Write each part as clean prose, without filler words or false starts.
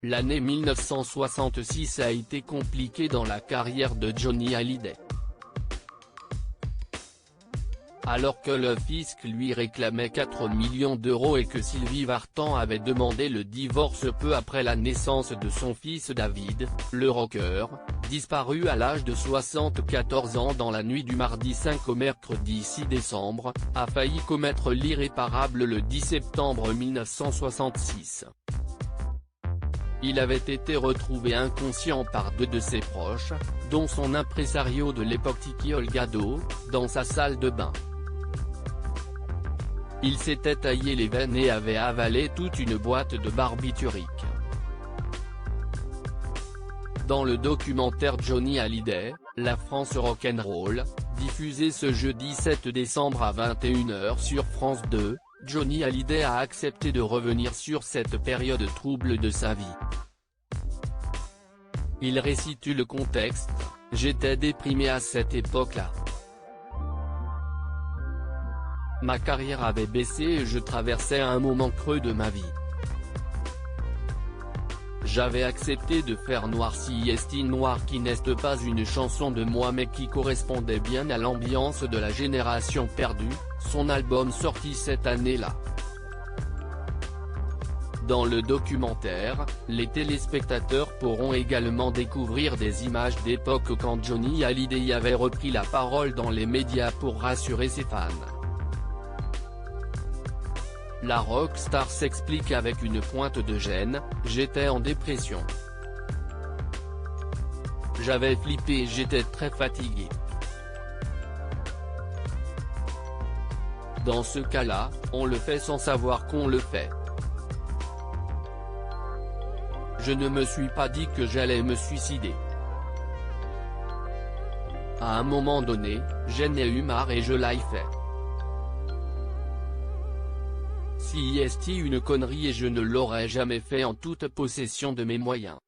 L'année 1966 a été compliquée dans la carrière de Johnny Hallyday. Alors que le fisc lui réclamait 4 millions d'euros et que Sylvie Vartan avait demandé le divorce peu après la naissance de son fils David, le rocker, disparu à l'âge de 74 ans dans la nuit du mardi 5 au mercredi 6 décembre, a failli commettre l'irréparable le 10 septembre 1966. Il avait été retrouvé inconscient par deux de ses proches, dont son impresario de l'époque Tiki Olgado, dans sa salle de bain. Il s'était taillé les veines et avait avalé toute une boîte de barbiturique. Dans le documentaire Johnny Hallyday, La France Rock'n'Roll, diffusé ce jeudi 7 décembre à 21 h sur France 2, Johnny Hallyday a accepté de revenir sur cette période trouble de sa vie. Il resitue le contexte: « J'étais déprimé à cette époque-là. Ma carrière avait baissé et je traversais un moment creux de ma vie. J'avais accepté de faire Noir si est Noir qui n'est pas une chanson de moi mais qui correspondait bien à l'ambiance de la génération perdue, son album sorti cette année-là. » Dans le documentaire, les téléspectateurs pourront également découvrir des images d'époque quand Johnny Hallyday y avait repris la parole dans les médias pour rassurer ses fans. La rockstar s'explique avec une pointe de gêne: « J'étais en dépression. J'avais flippé et j'étais très fatigué. Dans ce cas-là, on le fait sans savoir qu'on le fait. Je ne me suis pas dit que j'allais me suicider. À un moment donné, j'en ai eu marre et je l'ai fait. Si est une connerie et je ne l'aurais jamais fait en toute possession de mes moyens. »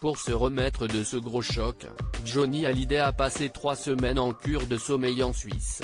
Pour se remettre de ce gros choc, Johnny Hallyday a passé 3 semaines en cure de sommeil en Suisse.